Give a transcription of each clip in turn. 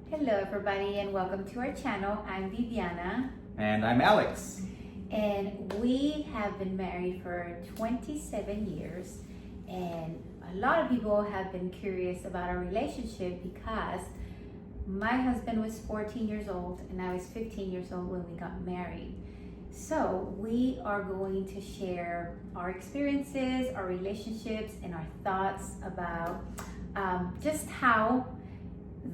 Hello everybody and welcome to our channel. I'm Viviana And I'm Alex. and we have been married for 27 years, and a lot of people have been curious about our relationship because my husband was 14 years old and I was 15 years old when we got married. So we are going to share our experiences, our relationships, and our thoughts about just how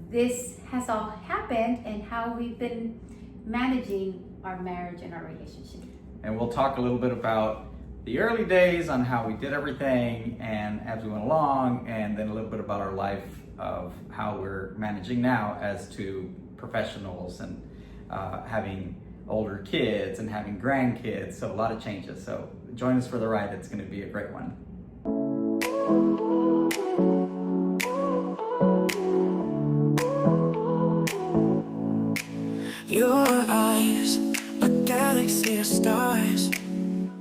this has all happened and how we've been managing our marriage and our relationship. And we'll talk a little bit about the early days on how we did everything and as we went along, and then a little bit about our life of how we're managing now as two professionals and having older kids and having grandkids. So a lot of changes. So join us for the ride. It's going to be a great one. Your eyes, a galaxy of stars.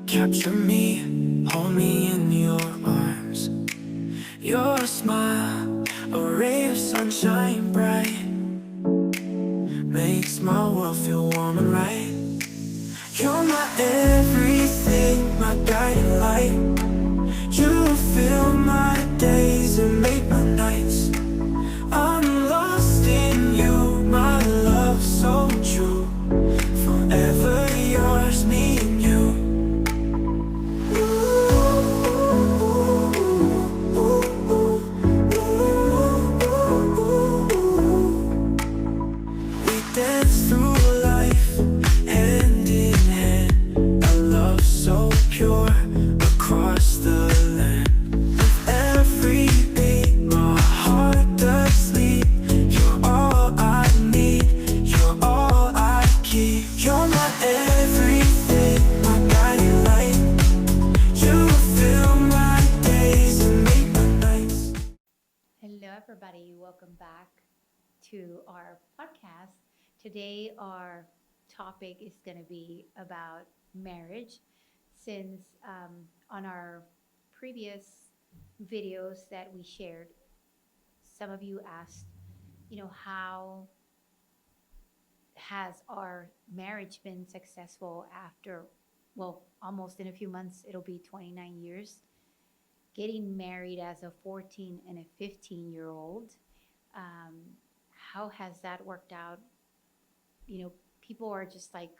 Capture me, hold me in your arms. Your smile, a ray of sunshine bright, makes my world feel warm and right. You're my everything, my guiding light. You fill my days and make my nights. I'm lost in you, my love so true. Forever yours, me and you. We dance through life, hand in hand. A love so pure across the land. With every beat, my heart does sleep. You're all I need, you're all I keep. You're my everything, my guiding light. You fill my days and make my nights. Hello everybody, welcome back to our podcast. Today our topic is going to be about marriage, since on our previous videos that we shared, some of you asked, how has our marriage been successful after, well, almost in a few months, it'll be 29 years, getting married as a 14 and a 15-year-old. How has that worked out? People are just like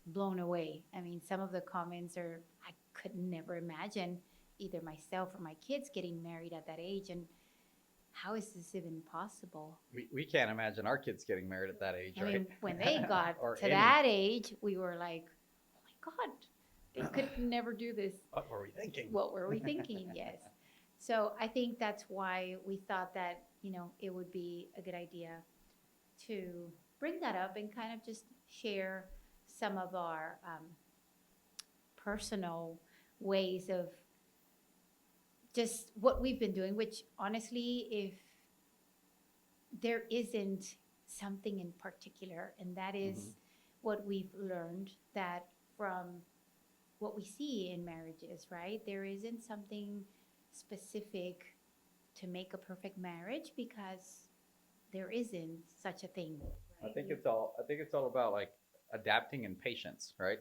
blown away. I mean, some of the comments are, I could never imagine either myself or my kids getting married at that age. And how is this even possible? We can't imagine our kids getting married at that age, I right? mean, when they got Or to any. that age, we were like, oh my God, they could never do this. What were we thinking? What were we thinking? Yes. So I think that's why we thought that, it would be a good idea to bring that up and kind of just share some of our personal ways of just what we've been doing, which honestly, if there isn't something in particular, and that is what we've learned, that from what we see in marriages, right? There isn't something specific to make a perfect marriage, because there isn't such a thing. I think it's all about like adapting and patience, right?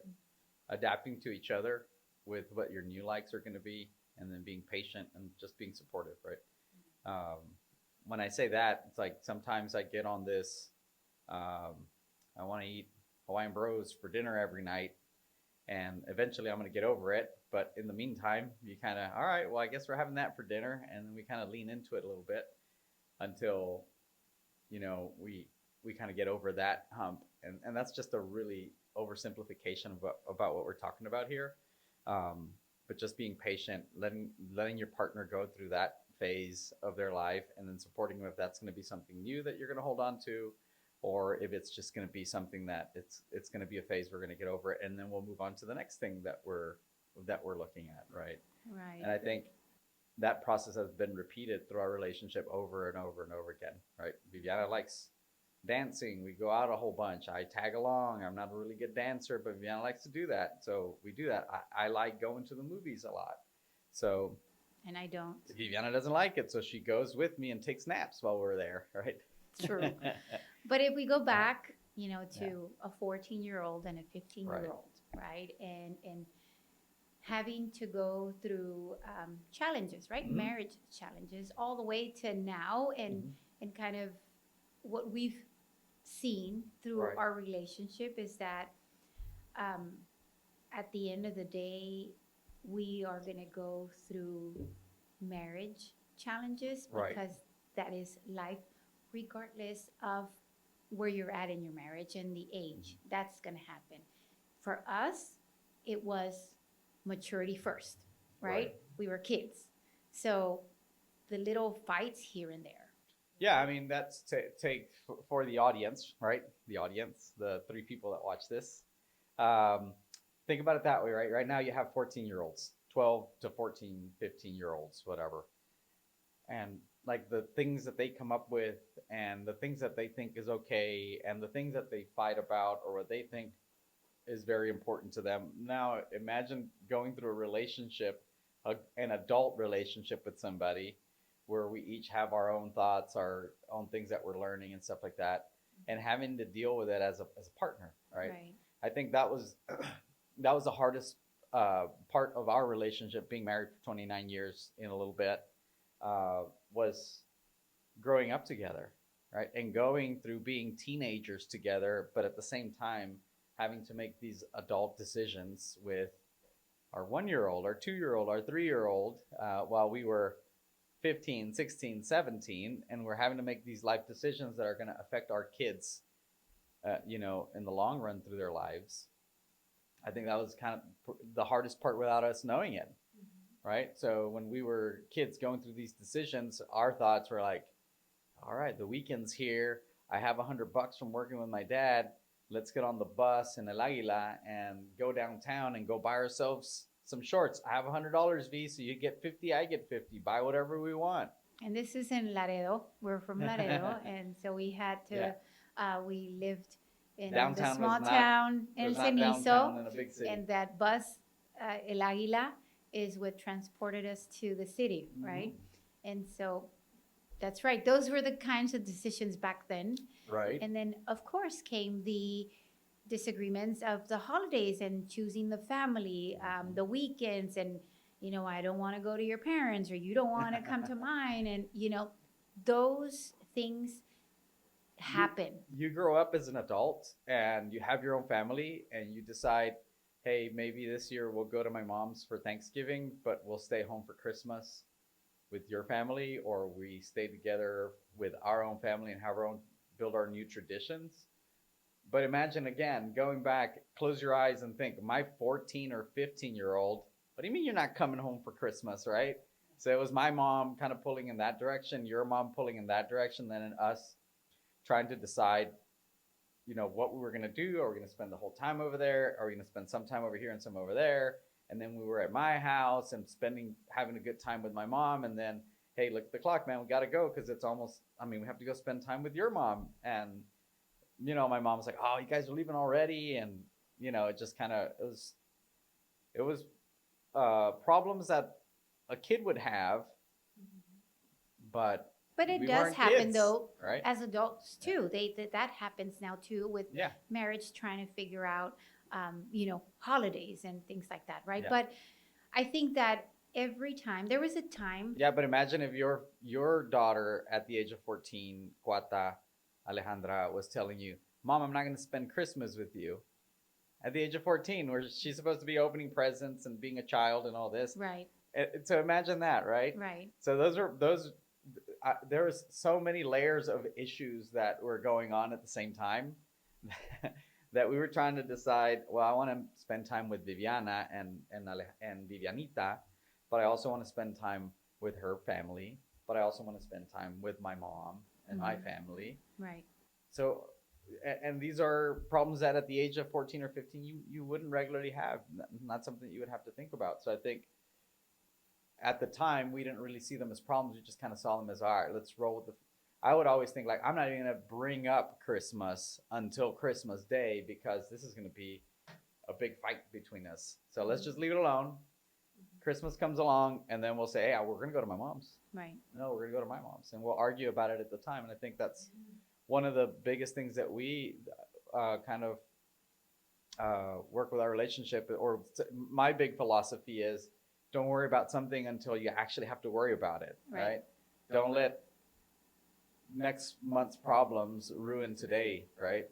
Adapting to each other with what your new likes are going to be, and then being patient and just being supportive, right? When I say that, it's like sometimes I get on this, I want to eat Hawaiian Bros for dinner every night, and eventually I'm going to get over it. But in the meantime, you kind of, all right, well, I guess we're having that for dinner, and then we kind of lean into it a little bit until, we kind of get over that hump. And that's just a really oversimplification about what we're talking about here. But just being patient, letting your partner go through that phase of their life, and then supporting them if that's going to be something new that you're going to hold on to, or if it's just going to be something that it's going to be a phase we're going to get over it, and then we'll move on to the next thing that we're looking at, right? Right. And I think that process has been repeated through our relationship over and over and over again, right? Viviana likes dancing. We go out a whole bunch. I tag along. I'm not a really good dancer, but Viviana likes to do that. So we do that. I like going to the movies a lot. So And I don't. Viviana doesn't like it. So she goes with me and takes naps while we're there, right? True. But if we go back, to a 14-year-old and a 15-year-old, right? And having to go through challenges, right? Mhm. Marriage challenges, all the way to now, and kind of what we've seen through Right. our relationship is that um, at the end of the day, we are going to go through marriage challenges Right. because that is life, regardless of where you're at in your marriage and the age. That's going to happen. For us, it was maturity first, right? Right. We were kids. So the little fights here and there. Yeah, I mean that's take for the audience, right? The audience, the 3 people that watch this. Um, think about it that way, right? Right now you have 14-year-olds, 12 to 14, 15-year-olds, whatever. And like the things that they come up with and the things that they think is okay and the things that they fight about or what they think is very important to them. Now imagine going through a relationship, an adult relationship with somebody where we each have our own thoughts, our own things that we're learning and stuff like that, and having to deal with it as a partner, right? I think that was that was the hardest part of our relationship, being married for 29 years in a little bit, was growing up together, right? And going through being teenagers together, but at the same time having to make these adult decisions with our 1-year-old, our 2-year-old, our 3-year-old, while we were 15, 16, 17, and we're having to make these life decisions that are going to affect our kids, in the long run through their lives. I think that was kind of the hardest part without us knowing it, right? So when we were kids going through these decisions, our thoughts were like, all right, the weekend's here. I have $100 from working with my dad. Let's get on the bus in El Aguila and go downtown and go buy ourselves some shorts. I have $100, V, so you get 50, I get 50. Buy whatever we want. And this is in Laredo. We're from Laredo, and so we had to. We lived in Downtown the small was not- town It El was not downtown Cenizo, in a big city. and that bus, El Aguila, is what transported us to the city, right? And so, that's right. Those were the kinds of decisions back then. Right. And then, of course, came the disagreements of the holidays and choosing the family, the weekends, and I don't want to go to your parents, or you don't want to come to mine, and those things happen. You grow up as an adult and you have your own family and you decide, hey, maybe this year we'll go to my mom's for Thanksgiving, but we'll stay home for Christmas with your family, or we stay together with our own family and have our own, build our new traditions. But imagine again, going back, close your eyes and think, my 14 or 15-year-old, what do you mean you're not coming home for Christmas, right? So it was my mom kind of pulling in that direction, your mom pulling in that direction, then us trying to decide, what we were going to do. Are we going to spend the whole time over there? Are we going to spend some time over here and some over there? And then we were at my house and having a good time with my mom. And then, hey, look at the clock, man, we got to go because it's almost, we have to go spend time with your mom. And, my mom was like, oh, you guys are leaving already. And, it just kind of, it was problems that a kid would have, but it we does weren't happen kids, though, right? as adults too. That happens now too with marriage, trying to figure out, holidays and things like that, right? Yeah. But I think that every time there was a time. Yeah, but imagine if your daughter at the age of 14, Cuata Alejandra, was telling you, Mom, I'm not going to spend Christmas with you. At the age of 14, where she's supposed to be opening presents and being a child and all this. Right. So imagine that, right? Right. So there was so many layers of issues that were going on at the same time that we were trying to decide, well, I want to spend time with Viviana and Vivianita, but I also want to spend time with her family, but I also want to spend time with my mom and my family. Right. So, and these are problems that at the age of 14 or 15, you wouldn't regularly have, not something that you would have to think about. So I think at the time, we didn't really see them as problems. We just kind of saw them as, all right, let's roll with I would always think like, I'm not even going to bring up Christmas until Christmas Day because this is going to be a big fight between us. So let's just leave it alone. Christmas comes along and then we'll say, hey, we're going to go to my mom's. Right. No, we're going to go to my mom's. And we'll argue about it at the time. And I think that's one of the biggest things that we kind of work with our relationship, or my big philosophy is, don't worry about something until you actually have to worry about it, right? Don't let next month's problems ruin today, right?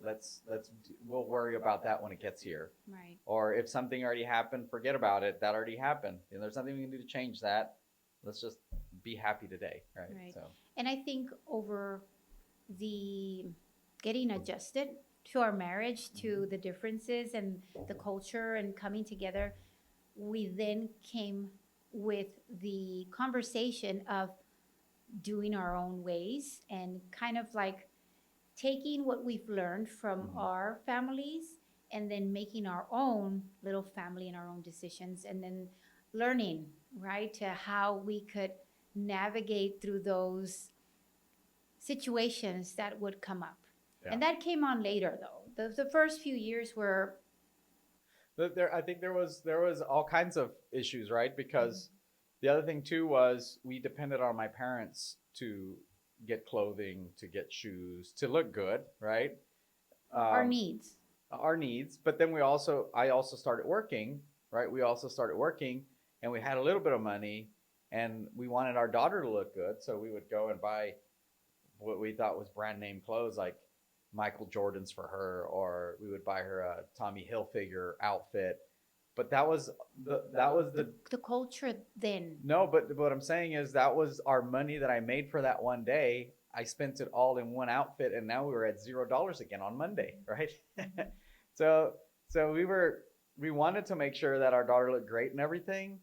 We'll worry about that when it gets here. Right. Or if something already happened, forget about it. That already happened. And there's nothing we can do to change that. Let's just be happy today, right? Right. So And I think over the getting adjusted to our marriage, to the differences and the culture and coming together, we then came with the conversation of doing our own ways and kind of like taking what we've learned from our families and then making our own little family and our own decisions, and then learning, right, to how we could navigate through those situations that would come up. Yeah. And that came on later, though. The first few years were I think there was all kinds of issues, right? Because the other thing too was we depended on my parents to get clothing, to get shoes, to look good, right? our needs. Our needs. But then I also started working, right? We also started working, and we had a little bit of money, and we wanted our daughter to look good, so we would go and buy what we thought was brand name clothes, like Michael Jordan's for her, or we would buy her a Tommy Hilfiger outfit. But that was the The culture then. no, but what I'm saying is that was our money that I made for that one day. I spent it all in one outfit, and now we were at $0 again on Monday, right? so we wanted to make sure that our daughter looked great and everything,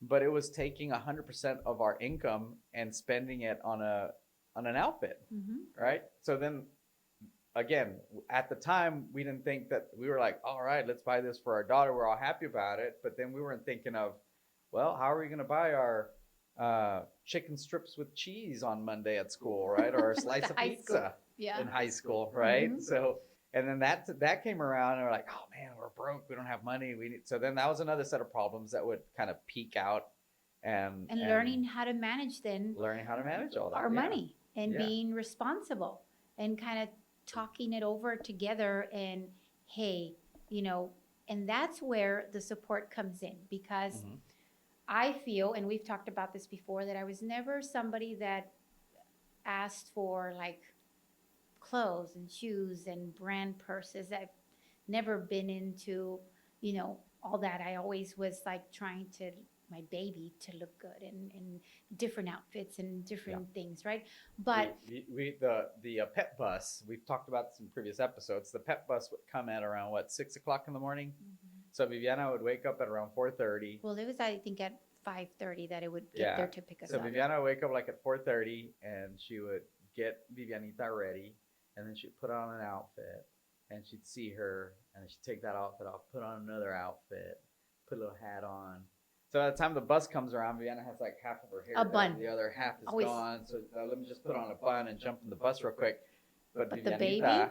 but it was taking 100% of our income and spending it on an outfit, right? So then again, at the time, we didn't think that. We were like, all right, let's buy this for our daughter. We're all happy about it. But then we weren't thinking of, well, how are we going to buy our chicken strips with cheese on Monday at school, right? Or a slice of High school. pizza Yeah. in high school, right? So, and then that came around, and we're like, oh man, we're broke. We don't have money. So then that was another set of problems that would kind of peak out, and learning how to manage then learning how to manage all that. our Yeah. money and Yeah. being responsible and kind of talking it over together, and hey, and that's where the support comes in, because I feel, and we've talked about this before, that I was never somebody that asked for like clothes and shoes and brand purses. I've never been into, all that. I always was like trying to my baby to look good in different outfits and different things, right? But the pet bus, we've talked about this in previous episodes. The pet bus would come at around 6 o'clock in the morning. So Viviana would wake up at around 4:30. well, it was, I think, at 5:30 that it would get there to pick us So up. Viviana would wake up like at 4:30, and she would get Vivianita ready, and then she'd put on an outfit, and she'd see her, and then she'd take that outfit off, put on another outfit, put a little hat on. So by the time the bus comes around, Viviana has like half of her hair A done, bun. the other half is Always. gone. So let me just put on a bun and jump in the bus real quick. But the Vivianita,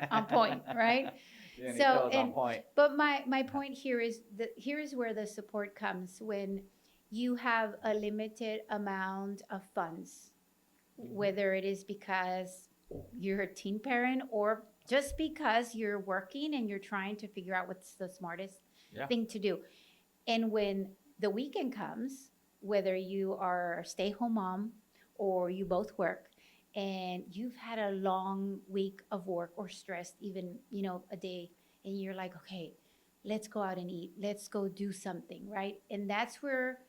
on point, right? Vivianita So, was on and- point. But my point here is where the support comes when you have a limited amount of funds, whether it is because you're a teen parent or just because you're working and you're trying to figure out what's the smartest thing to do. And when the weekend comes, whether you are a stay-home mom or you both work, and you've had a long week of work or stressed, even, a day, and you're like, okay, let's go out and eat. Let's go do something, right? And that's where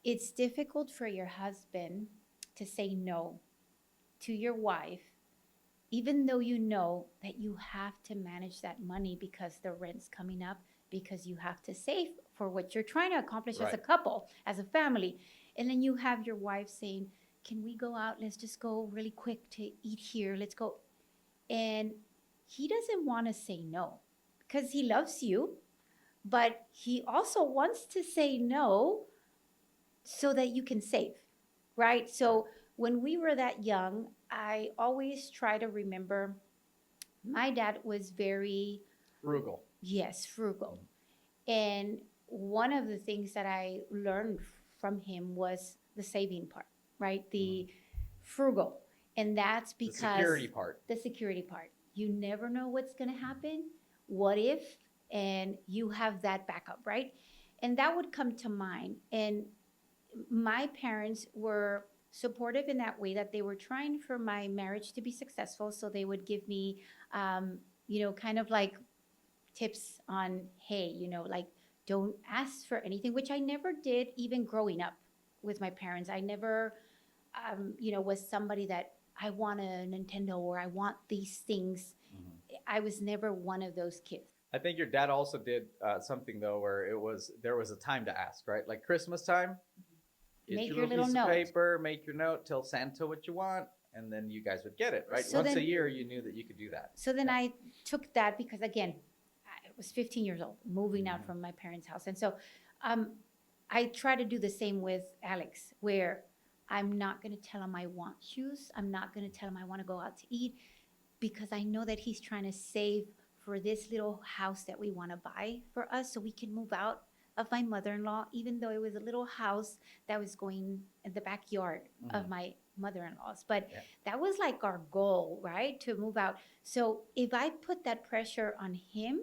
it's difficult for your husband to say no to your wife, even though you know that you have to manage that money because the rent's coming up, because you have to save for what you're trying to accomplish as a Right. couple, as a family. And then you have your wife saying, can we go out? Let's just go really quick to eat here. Let's go. And he doesn't want to say no because he loves you, but he also wants to say no so that you can save, right? So when we were that young, I always try to remember my dad was very, Frugal. yes, frugal. And one of the things that I learned from him was the saving part, right? The frugal. And that's The because security part. the security part. You never know what's going to happen. What if? And you have that backup, right? And that would come to mind. And my parents were supportive in that way, that they were trying for my marriage to be successful. So they would give me, kind of like tips on, hey, like don't ask for anything, which I never did even growing up with my parents. I never, was somebody that I want a Nintendo or I want these things. Mhm. I was never one of those kids. I think your dad also did something though, where there was a time to ask, right? Like Christmas time, get Make your your little little piece note. of paper, make your note, tell Santa what you want, and then you guys would get it, right? So Once a then- year, you knew that you could do that. So then I took that because, again, I was 15 years old, moving out Mhm. from my parents' house. And so I try to do the same with Alex, where I'm not going to tell him I want shoes. I'm not going to tell him I want to go out to eat, because I know that he's trying to save for this little house that we want to buy for us so we can move out of my mother-in-law, even though it was a little house that was going in the backyard of Mhm. my mother-in-law's. But Yeah. that was like our goal, right? To move out. So if I put that pressure on him,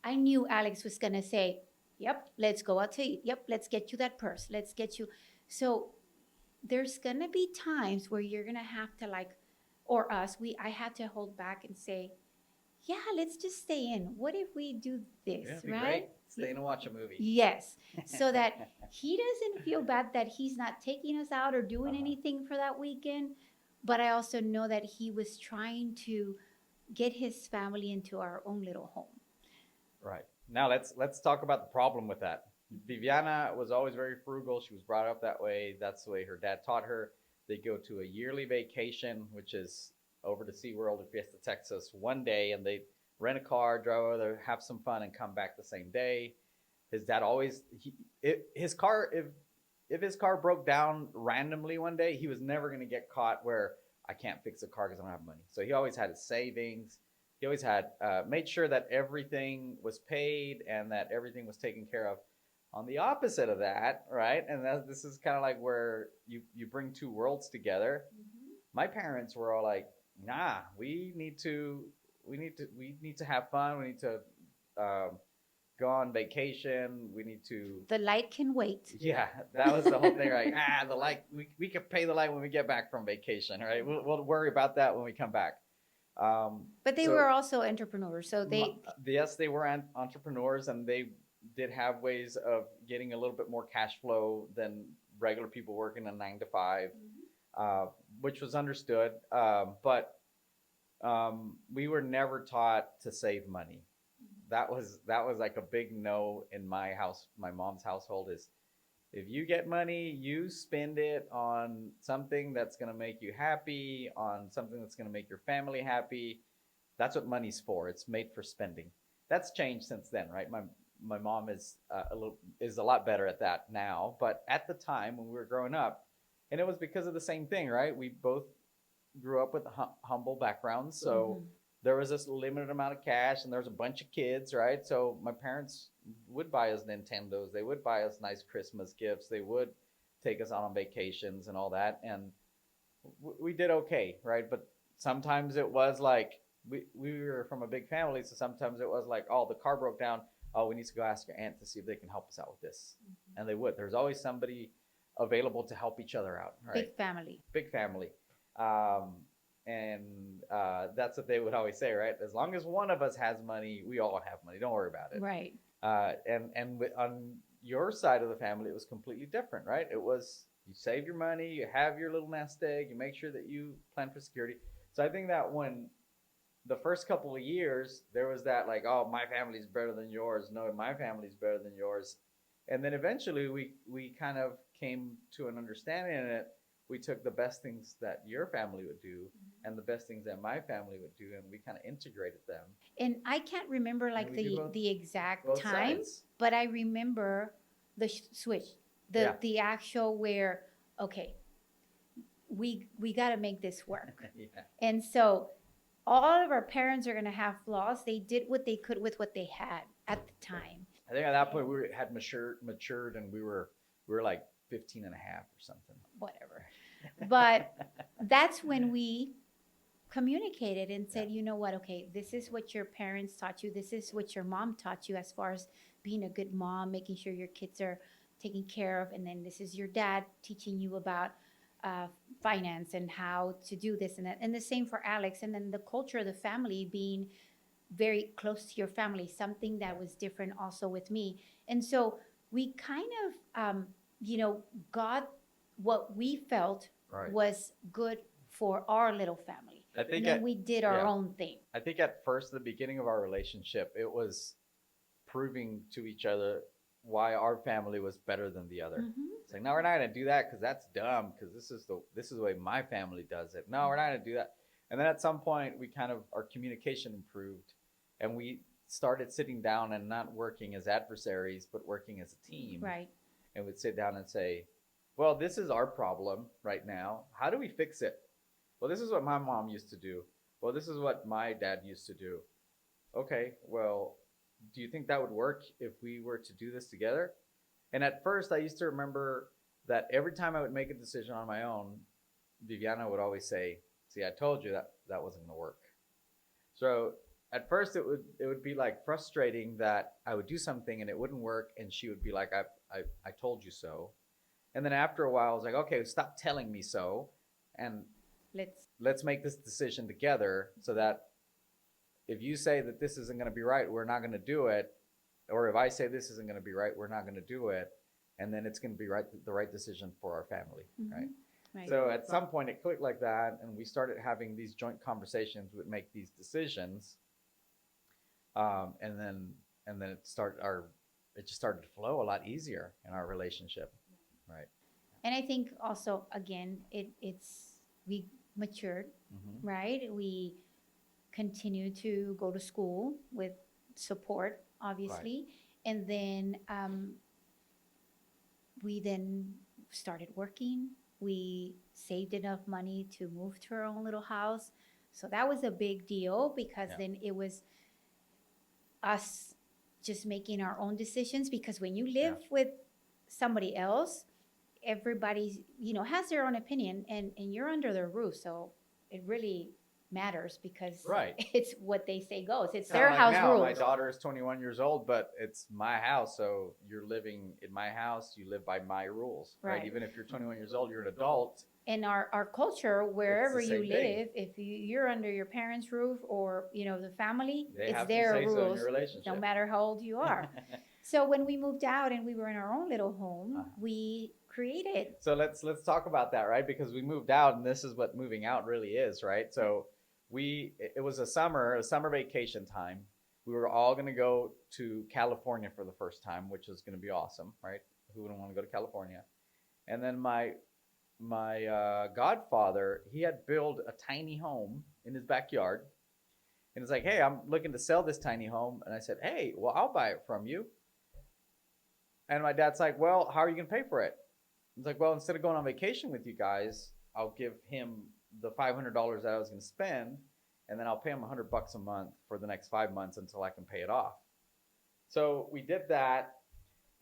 I knew Alex was going to say, yep, let's go out to eat. Yep, let's get you that purse. Let's get you. So there's going to be times where you're going to have to I had to hold back and say, yeah, let's just stay in. What if we do this, Yeah, it'd be right? great. Stay and watch a movie. Yes. So that he doesn't feel bad that he's not taking us out or doing Uh-huh. anything for that weekend. But I also know that he was trying to get his family into our own little home. Right. Now let's talk about the problem with that. Viviana was always very frugal. She was brought up that way. That's the way her dad taught her. They go to a yearly vacation, which is over to SeaWorld or Fiesta, Texas, one day, and they rent a car, drive over there, have some fun, and come back the same day. His dad always if his car broke down randomly one day, he was never going to get caught where I can't fix a car because I don't have money. So he always had his savings. He always had made sure that everything was paid and that everything was taken care of. On the opposite of that, right? And this is kind of like where you bring two worlds together. My parents were all like, "Nah, we need to have fun. We need to go on vacation. We need to." The light can wait. Yeah, that was the whole thing. Like, the light. We can pay the light when we get back from vacation, right? We'll worry about that when we come back. But they So- were also entrepreneurs. So Yes, they were entrepreneurs, and they did have ways of getting a little bit more cash flow than regular people working a 9 to 5, which was understood. But we were never taught to save money. That was like a big no in my house. My mom's household is, if you get money, you spend it on something that's going to make you happy, on something that's going to make your family happy. That's what money's for. It's made for spending. That's changed since then, right? My mom is a lot better at that now, but at the time when we were growing up, and it was because of the same thing, right? We both grew up with humble backgrounds, so there was this limited amount of cash, and there was a bunch of kids, right? So my parents would buy us Nintendos, they would buy us nice Christmas gifts, they would take us out on vacations and all that, and we did okay, right? But sometimes it was like we were from a big family, so sometimes it was like, oh, the car broke down. Oh, we need to go ask your aunt to see if they can help us out with this. And they would. There's always somebody available to help each other out, right? big family. Big family. And that's what they would always say, right? As long as one of us has money, we all have money. Don't worry about it. Right. On your side of the family, it was completely different, right? It was, you save your money, you have your little nest egg, you make sure that you plan for security. So I think that when the first couple of years, there was that like, oh, my family's better than yours. No, my family's better than yours. And then eventually we kind of came to an understanding in it. We took the best things that your family would do and the best things that my family would do, and we kind of integrated them. And I can't remember like we do the exact Both time, sides. but I remember the switch, the actual where, okay, we got to make this work. Yeah. And so all of our parents are going to have flaws. They did what they could with what they had at the time. I think at that point we had matured, and we were like 15 and a half or something. Whatever. But that's when we communicated and said, you know what, okay, this is what your parents taught you. This is what your mom taught you as far as being a good mom, making sure your kids are taken care of. And then this is your dad teaching you about uh, finance and how to do this and that. And the same for Alex. And then the culture of the family being very close to your family, something that was different also with me. And so we kind of, got what we felt Right. was good for our little family. I think And then at, we did our yeah. own thing. I think at first, the beginning of our relationship, it was proving to each other why our family was better than the other. Mhm. It's like, no, we're not gonna do that because that's dumb. Because this is the way my family does it. No, we're not gonna do that. And then at some point, we kind of our communication improved, and we started sitting down and not working as adversaries, but working as a team. Right. And we'd sit down and say, well, this is our problem right now. How do we fix it? Well, this is what my mom used to do. Well, this is what my dad used to do. Okay, well, do you think that would work if we were to do this together? And at first, I used to remember that every time I would make a decision on my own, Viviana would always say, see, I told you that wasn't going to work. So at first, it would be like frustrating that I would do something and it wouldn't work, and she would be like, I told you so. And then after a while, I was like, okay, stop telling me so, and let's make this decision together, so that if you say that this isn't going to be right, we're not going to do it. Or if I say this isn't going to be right, we're not going to do it. And then it's going to be the right decision for our family, right? Right. So at some point it clicked like that, and we started having these joint conversations. We'd make these decisions, and then it just started to flow a lot easier in our relationship, right? And I think also, again, we matured, Mm-hmm. right? We continue to go to school with support, obviously. And then we then started working. We saved enough money to move to our own little house. So that was a big deal, because Yeah. then it was us just making our own decisions. Because when you live with somebody else, everybody, has their own opinion, and you're under their roof. So it really matters, because Right. it's what they say goes. It's Kinda their like house now, rules. my daughter is 21 years old, but it's my house, so you're living in my house. You live by my rules, right? Right. Even if you're 21 years old, you're an adult. In our culture, wherever you same thing. live, if you're under your parents' roof, or the family, They it's have their to say so in rules, your relationship. no matter how old you are. So when we moved out and we were in our own little home, Uh-huh. we created. So let's talk about that, right? Because we moved out, and this is what moving out really is, right? So it was a summer vacation time. We were all going to go to California for the first time, which was going to be awesome, right? Who wouldn't want to go to California? And then my godfather, he had built a tiny home in his backyard, and it's like, hey, I'm looking to sell this tiny home. And I said, hey, well, I'll buy it from you. And my dad's like, well, how are you going to pay for it? It's like, well, instead of going on vacation with you guys, I'll give him the $500 that I was going to spend, and then I'll pay him $100 a month for the next 5 months until I can pay it off. So we did that,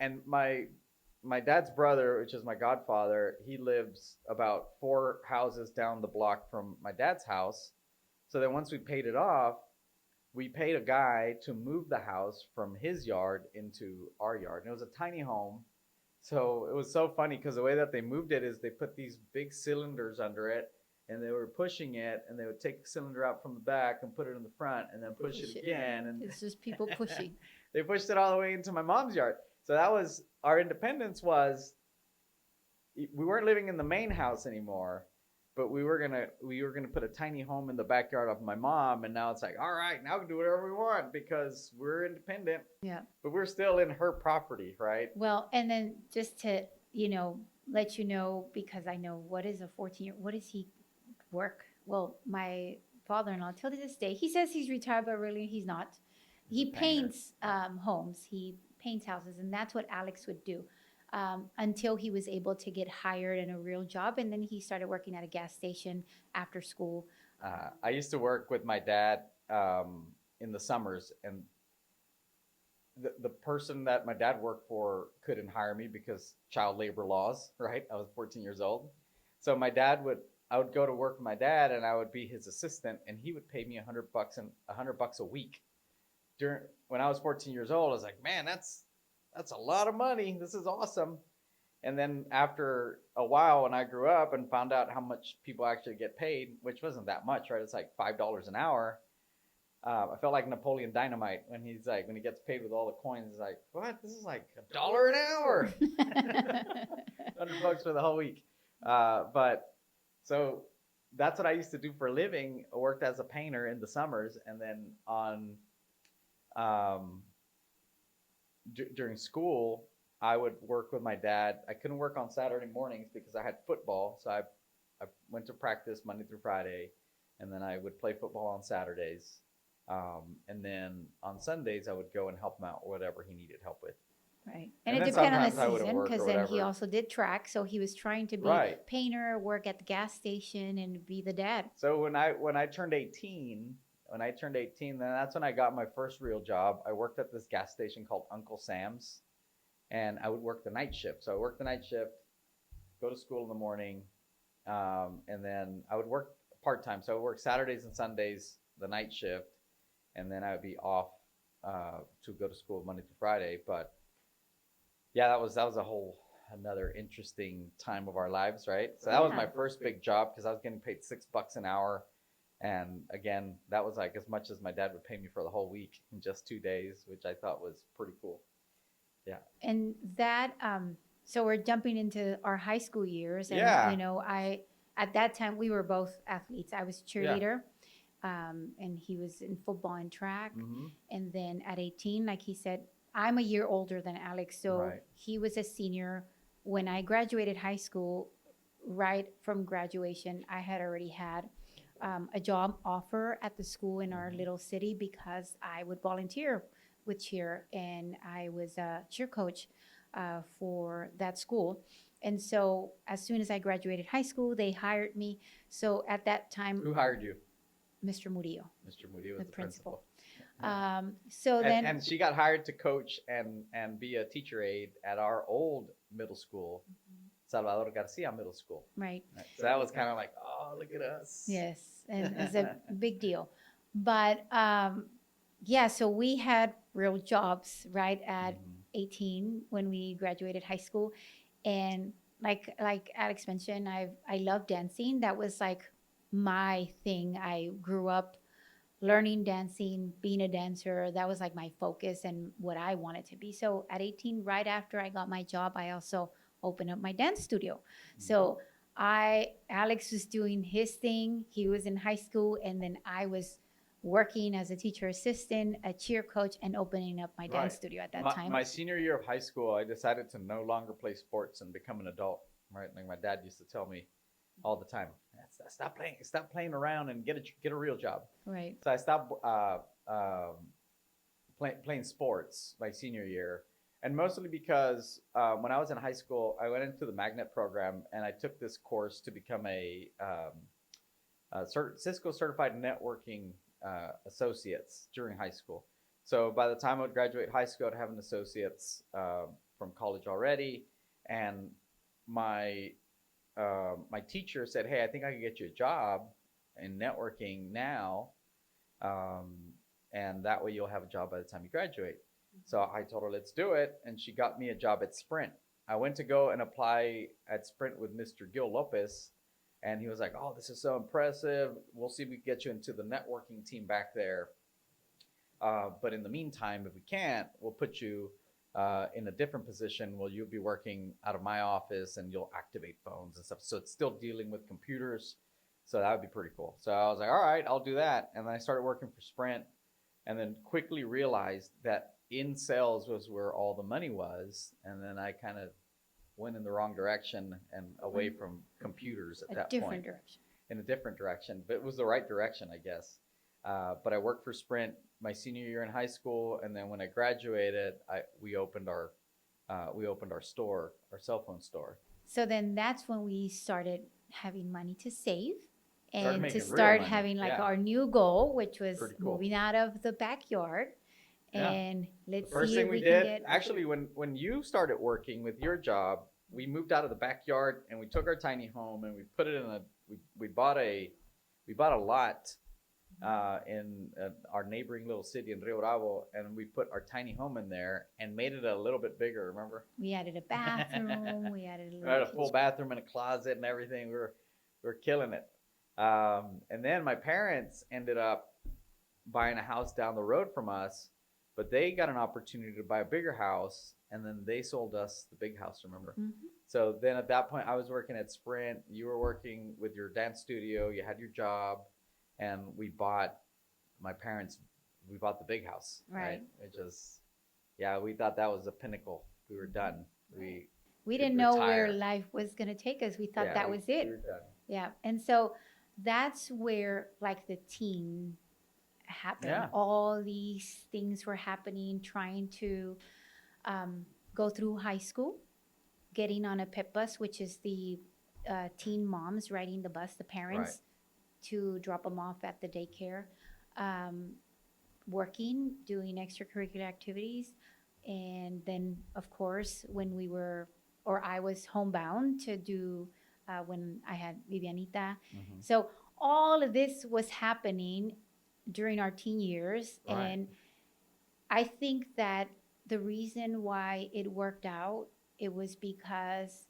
and my dad's brother, which is my godfather, he lives about 4 houses down the block from my dad's house. So then once we paid it off, we paid a guy to move the house from his yard into our yard. And it was a tiny home. So it was so funny, because the way that they moved it is they put these big cylinders under it, and they were pushing it, and they would take the cylinder out from the back and put it in the front, and then push it again. And It's just people pushing. they pushed it all the way into my mom's yard. So that was our independence. We weren't living in the main house anymore, but we were gonna put a tiny home in the backyard of my mom. And now it's like, all right, now we can do whatever we want because we're independent. Yeah. But we're still in her property, right? Well, and then just to, let you know, because I know what does he work? Well, my father-in-law, till this day, he says he's retired, but really he's not. He a painter. paints homes. He paints houses, and that's what Alex would do until he was able to get hired in a real job. And then he started working at a gas station after school. I used to work with my dad in the summers, and the person that my dad worked for couldn't hire me because child labor laws, right? I was 14 years old. So I would go to work with my dad, and I would be his assistant, and he would pay me $100 a week. When I was 14 years old, I was like, man, that's a lot of money. This is awesome. And then after a while, when I grew up and found out how much people actually get paid, which wasn't that much, right? It's like $5 an hour. I felt like Napoleon Dynamite when he gets paid with all the coins. He's like, what? This is like $1 an hour. $100 for the whole week. But so that's what I used to do for a living. I worked as a painter in the summers, and then during school, I would work with my dad. I couldn't work on Saturday mornings because I had football. So I went to practice Monday through Friday, and then I would play football on Saturdays. And then on Sundays, I would go and help him out, whatever he needed help with. Right. And And it then depended on the sometimes I wouldn't season, work or because then he whatever. also did track. So he was trying to be Right. painter, work at the gas station, and be the dad. So when I turned 18, then that's when I got my first real job. I worked at this gas station called Uncle Sam's, and I would work the night shift. So I worked the night shift, go to school in the morning, and then I would work part-time. So I would work Saturdays and Sundays, the night shift, and then I would be off to go to school Monday through Friday. But yeah, that was another interesting time of our lives, right? So that was my first big job, because I was getting paid $6 an hour. And again, that was like as much as my dad would pay me for the whole week in just 2 days, which I thought was pretty cool. Yeah. And that, so we're jumping into our high school years. And, Yeah. you know, at that time, we were both athletes. I was a cheerleader, and he was in football and track. Mm-hmm. And then at 18, like he said, I'm a year older than Alex. So Right. he was a senior. When I graduated high school, right from graduation, I had already had a job offer at the school in our little city, because I would volunteer with cheer, and I was a cheer coach for that school. And so as soon as I graduated high school, they hired me. So at that time, Who hired you? Mr. Murillo, Mr. Moody was the the principal. principal. So then, And she got hired to coach and be a teacher aide at our old middle school, Salvador Garcia Middle School. right. So that was kind of like, oh, look at us. Yes, and it's a big deal. But yeah, so we had real jobs right at Mhm. 18 when we graduated high school. And like Alex mentioned, I love dancing. That was like my thing. I grew up learning dancing, being a dancer. That was like my focus and what I wanted to be. So at 18, right after I got my job, I also opened up my dance studio. So Alex was doing his thing. He was in high school, and then I was working as a teacher assistant, a cheer coach, and opening up my dance Right. studio at that My, time. my senior year of high school, I decided to no longer play sports and become an adult. Right, like my dad used to tell me all the time, stop playing around and get a real job. Right. So I stopped playing sports my senior year, and mostly because when I was in high school, I went into the magnet program, and I took this course to become a Cisco certified networking associates during high school. So by the time I would graduate high school, I'd have an associate's from college already, and my teacher said, "Hey, I think I can get you a job in networking now, and that way you'll have a job by the time you graduate." So I told her, "Let's do it," and she got me a job at Sprint. I went to go and apply at Sprint with Mr. Gil Lopez, and he was like, "Oh, this is so impressive. We'll see if we can get you into the networking team back there. But in the meantime, if we can't, we'll put you in a different position where you'll be working out of my office, and you'll activate phones and stuff. So it's still dealing with computers. So that would be pretty cool." So I was like, "All right, I'll do that." And then I started working for Sprint, and then quickly realized that in sales was where all the money was. And then I kind of went in the wrong direction and away from computers at A that different point. direction. In a different direction, but it was the right direction, I guess. But I worked for Sprint my senior year in high school, and then when I graduated, we opened our store, our cell phone store. So then that's when we started having money to save Started and making to real start money, having like yeah. our new goal, which was Pretty cool. moving out of the backyard. Yeah. And let's First see thing if we we can did, get actually, when you started working with your job, we moved out of the backyard and we took our tiny home and we put it in we bought a lot in our neighboring little city in Rio Bravo, and we put our tiny home in there and made it a little bit bigger. Remember? We added a bathroom. We added a We had a little full kitchen. bathroom and a closet and everything. We were killing it. And then my parents ended up buying a house down the road from us, but they got an opportunity to buy a bigger house, and then they sold us the big house. Remember? Mhm. So then at that point, I was working at Sprint. You were working with your dance studio. You had your job, and we bought the big house. Right. It just, yeah, we thought that was the pinnacle. We were done. We Didn't know where life was going to take us. We thought yeah, that was it. We were done. Yeah. And so that's where like the teen happened. Yeah. All these things were happening, trying to go through high school, getting on a pep bus, which is the teen moms riding the bus, the parents, to drop them off at the daycare, working, doing extracurricular activities. And then, of course, I was homebound to do when I had Vivianita. Mhm. So all of this was happening during our teen years. Right. And I think that the reason why it worked out, it was because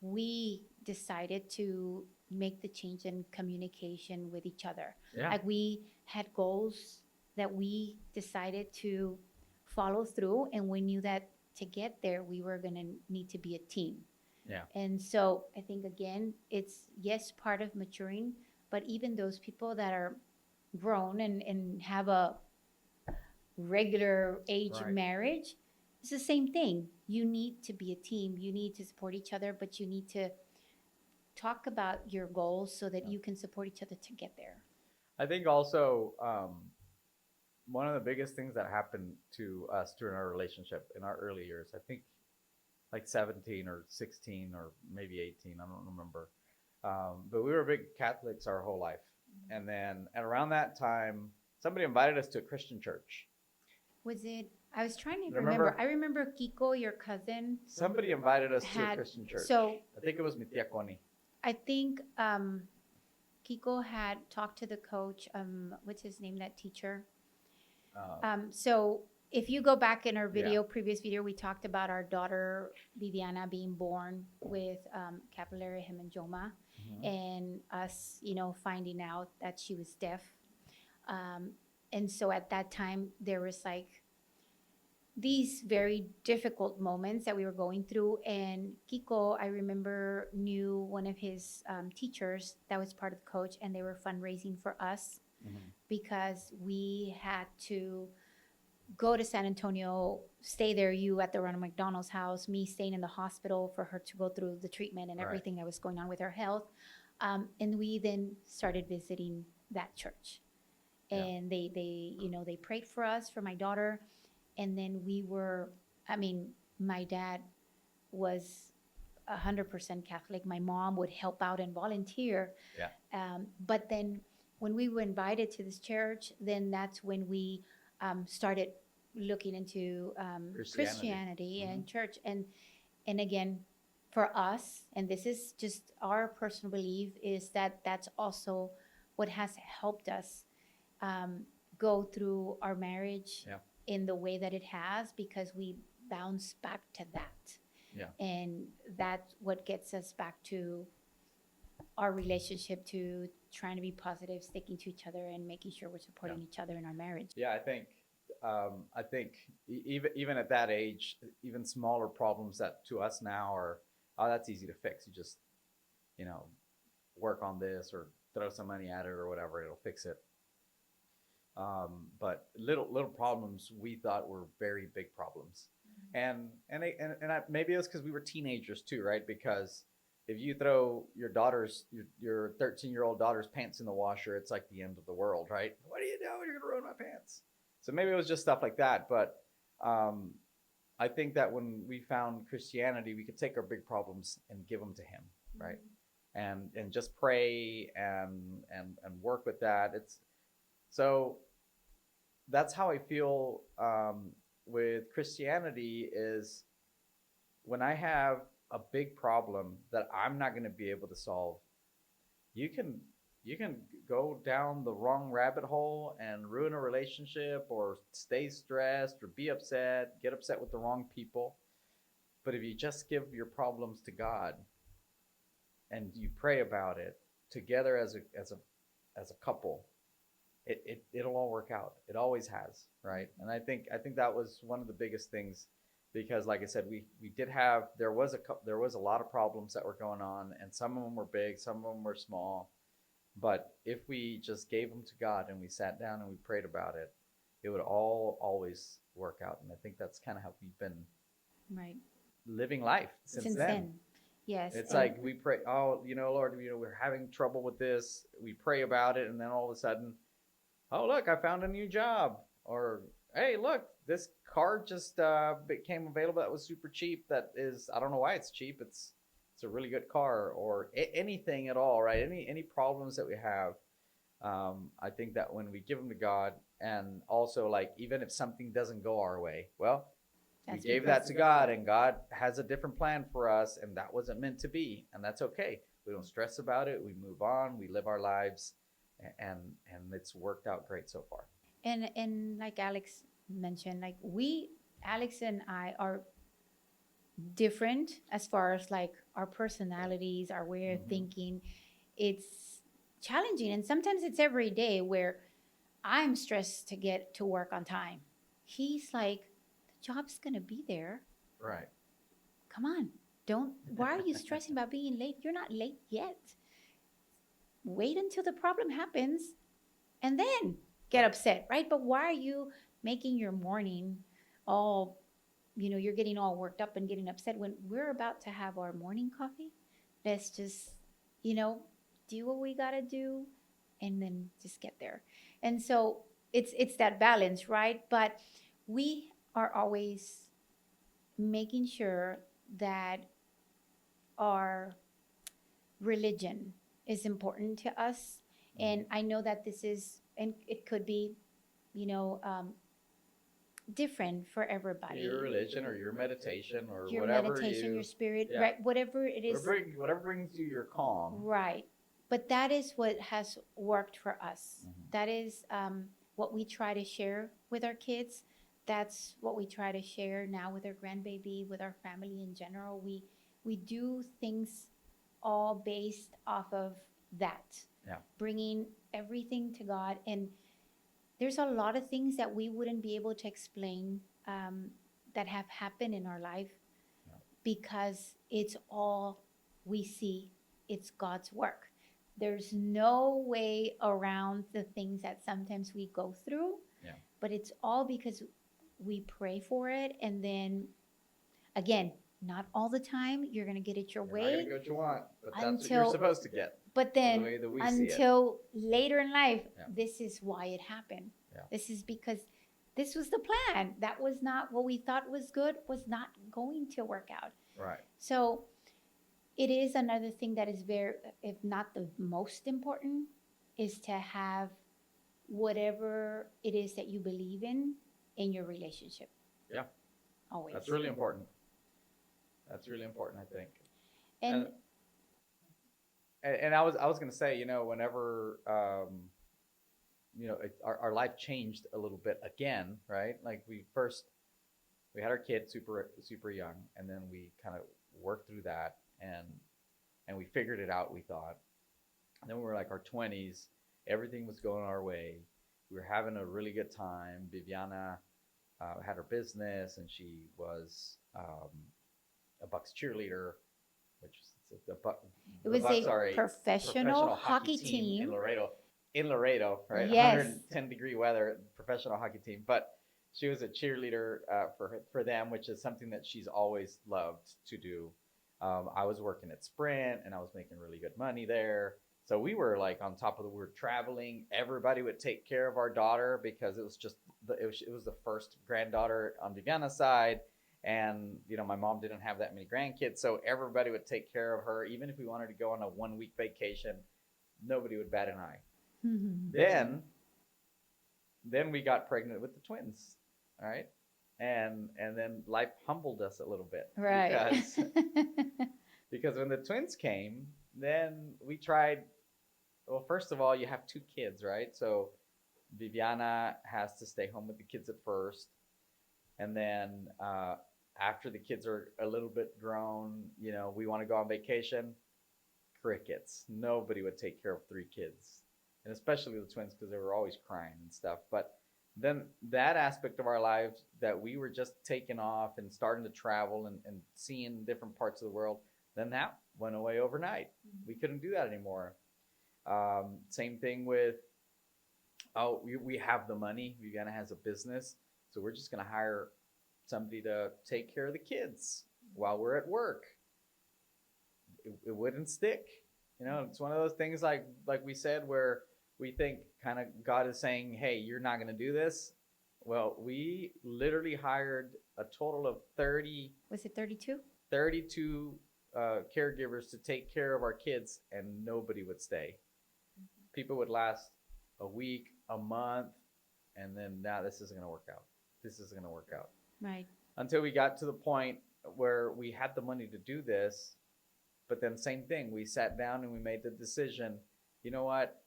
we decided to make the change in communication with each other. Yeah. Like we had goals that we decided to follow through, and we knew that to get there, we were going to need to be a team. Yeah. And so I think, again, it's, yes, part of maturing, but even those people that are grown and have a regular age Right. marriage, it's the same thing. You need to be a team. You need to support each other, but you need to talk about your goals so that Yeah. you can support each other to get there. I think also one of the biggest things that happened to us during our relationship in our early years, I think like 17 or 16 or maybe 18, I don't remember. But we were big Catholics our whole life. And then at around that time, somebody invited us to a Christian church. Was it? I was trying to Remember? remember. I remember Kiko, your cousin. Somebody invited us to a Had- Christian church. So I think it was mi tia Connie. I think Kiko had talked to the coach. What's his name? That teacher. So if you go back in our previous video, we talked about our daughter Viviana being born with capillary hemangioma, Mhm. and us, finding out that she was deaf. And so at that time, there was like these very difficult moments that we were going through. And Kiko, I remember, knew one of his teachers that was part of the coach, and they were fundraising for us Mhm. because we had to go to San Antonio, stay there, you at the Ronald McDonald's house, me staying in the hospital for her to go through the treatment and Right. everything that was going on with her health. And we then started visiting that church. Yeah. And they prayed for us, for my daughter. And then my dad was 100% Catholic. My mom would help out and volunteer. Yeah. But then when we were invited to this church, then that's when we started looking into Christianity Mhm. and church. And again, for us, and this is just our personal belief, is that that's also what has helped us go through our marriage Yeah. in the way that it has, because we bounce back to that. Yeah. And that's what gets us back to our relationship, to trying to be positive, sticking to each other, and making sure we're supporting each other in our marriage. Yeah, I think even at that age, even smaller problems that to us now are, oh, that's easy to fix. You just, work on this or throw some money at it or whatever, it'll fix it. But little problems we thought were very big problems, and maybe it was because we were teenagers too, right? Because if you throw your 13-year-old daughter's pants in the washer, it's like the end of the world, right? What are you doing? You're gonna ruin my pants. So maybe it was just stuff like that. But I think that when we found Christianity, we could take our big problems and give them to Him, right? And just pray and work with that. So that's how I feel with Christianity, is when I have a big problem that I'm not going to be able to solve, you can go down the wrong rabbit hole and ruin a relationship or stay stressed or be upset, get upset with the wrong people. But if you just give your problems to God and you pray about it together as a couple, it'll all work out. It always has, right? And I think that was one of the biggest things, because like I said, we did have, there was a lot of problems that were going on, and some of them were big, some of them were small. But if we just gave them to God and we sat down and we prayed about it, it would all always work out. And I think that's kind of how we've been Right. living life since then. Yes. It's and- like we pray, oh, Lord, we're having trouble with this. We pray about it, and then all of a sudden, oh, look, I found a new job. Or, hey, look, this car just became available that was super cheap. That is, I don't know why it's cheap. It's a really good car, or anything at all, right? Any problems that we have. I think that when we give them to God, and also like, even if something doesn't go our way, well, That's we gave because that to God, and God has a different plan for us, and that wasn't meant to be, and that's okay. We don't stress about it. We move on. We live our lives, and it's worked out great so far. And like Alex mentioned, like Alex and I are different as far as like our personalities, our way of Mhm. thinking. It's challenging, and sometimes it's every day where I'm stressed to get to work on time. He's like, the job's gonna be there. Right. Come on, why are you stressing about being late? You're not late yet. Wait until the problem happens and then get upset, right? But why are you making your morning all, you're getting all worked up and getting upset when we're about to have our morning coffee? Let's just, do what we gotta do and then just get there. And so it's that balance, right? But we are always making sure that our religion is important to us. And I know that this is, and it could be, different for everybody. Your religion or your meditation or Your whatever meditation, your spirit, yeah. right? Whatever it is. whatever brings you your calm. Right. But that is what has worked for us. Mhm. That is what we try to share with our kids. That's what we try to share now with our grandbaby, with our family in general. We do things all based off of that. Yeah. Bringing everything to God. And there's a lot of things that we wouldn't be able to explain that have happened in our life because it's all we see. It's God's work. There's no way around the things that sometimes we go through. Yeah. But it's all because we pray for it. And then, again, not all the time you're going to get it your You're way. not gonna get what you want, but that's what until- you're supposed to get. But The then way that we see it. until later in life, Yeah. this is why it happened. Yeah. This is because this was the plan. That was not what we thought was good, was not going to work out. Right. So it is another thing that is very, if not the most important, is to have whatever it is that you believe in your relationship. Yeah. Always. That's really important. That's really important, I think. And And I was gonna say, whenever our life changed a little bit again, right? Like we had our kid super young, and then we kind of worked through that, and we figured it out, we thought. And then we were like our 20s, everything was going our way. We were having a really good time. Viviana had her business, and she was a Bucks cheerleader, which is it was a professional hockey team. in Laredo, right? Yes. 110-degree weather, professional hockey team. But she was a cheerleader for them, which is something that she's always loved to do. I was working at Sprint, and I was making really good money there. So we were like on top of we were traveling. Everybody would take care of our daughter because it was just it was the first granddaughter on Viviana's side. And, my mom didn't have that many grandkids, so everybody would take care of her. Even if we wanted to go on a 1-week vacation, nobody would bat an eye. Then we got pregnant with the twins, all right? and then life humbled us a little bit. Right. Because when the twins came, then we tried. Well, first of all, you have two kids, right? So Viviana has to stay home with the kids at first, and then after the kids are a little bit grown, we want to go on vacation. Crickets. Nobody would take care of three kids, and especially the twins because they were always crying and stuff. But then that aspect of our lives that we were just taking off and starting to travel and seeing different parts of the world, then that went away overnight. We couldn't do that anymore. Same thing with, we have the money. Viviana has a business, so we're just going to hire somebody to take care of the kids while we're at work. It wouldn't stick. It's one of those things like we said, where we think kind of God is saying, hey, you're not going to do this. Well, we literally hired a total of 30. Was it 32? 32 caregivers to take care of our kids, and nobody would stay. People would last a week, a month, and then now this isn't going to work out. This isn't going to work out. Right. Until we got to the point where we had the money to do this. But then same thing, we sat down and we made the decision, you know what,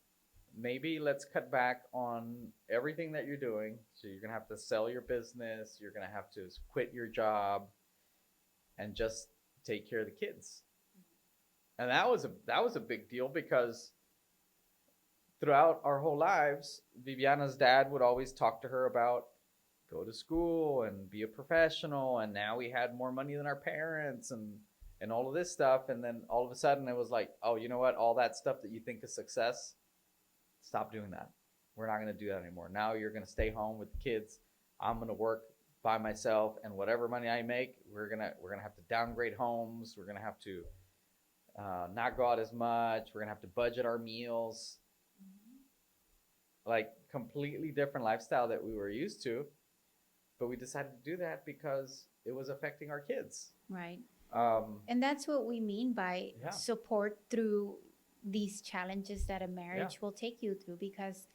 maybe let's cut back on everything that you're doing. So you're going to have to sell your business. You're going to have to quit your job and just take care of the kids. And that was a big deal, because throughout our whole lives, Viviana's dad would always talk to her about go to school and be a professional. And now we had more money than our parents and all of this stuff. And then all of a sudden it was like, oh, you know what? All that stuff that you think is success, stop doing that. We're not going to do that anymore. Now you're going to stay home with the kids. I'm going to work by myself, and whatever money I make, we're going to have to downgrade homes. We're going to have to not go out as much. We're going to have to budget our meals. Like completely different lifestyle that we were used to. But we decided to do that because it was affecting our kids. Right. And that's what we mean by support through these challenges that a marriage will take you through, because